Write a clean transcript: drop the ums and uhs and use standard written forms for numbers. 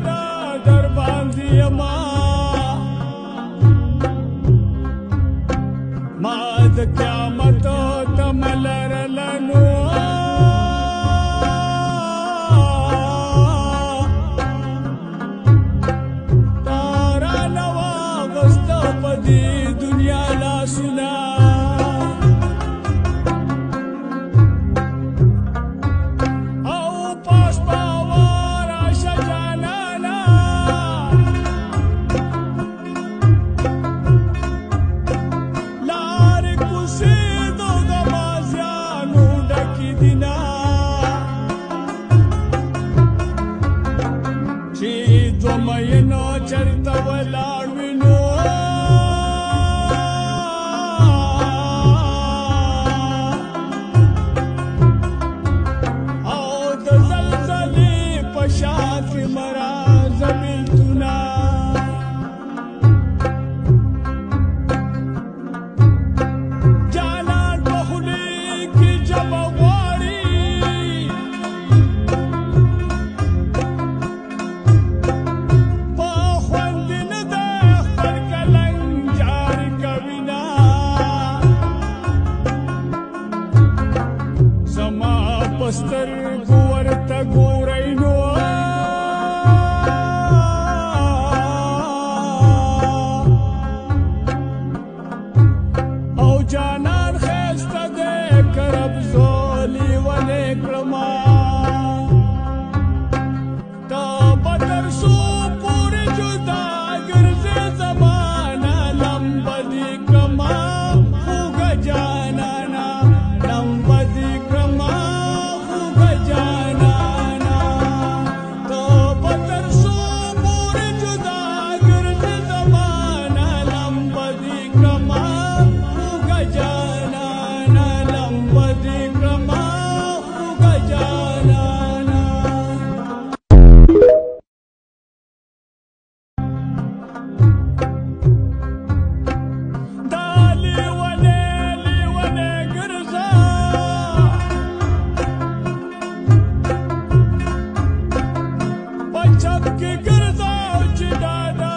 دادا در باندې یما ما د قیامت تمه لرله نو تا رانه واغسته په دې دنیا لاسونه مینو چرته ولاړ وینو او د زلزلې په شان کې مرز بیلتونه جانان په خولې کې جبه غواړي سترګو ورته ګورئ نو او جانان ښایسته دی که رب زولې ونې کړما ته به تر څو پورې جدا ګرځې زمانه لمبه دې کړما خوږه جانانه لمبه دې کړما چپ کې ګرځاو چې دادا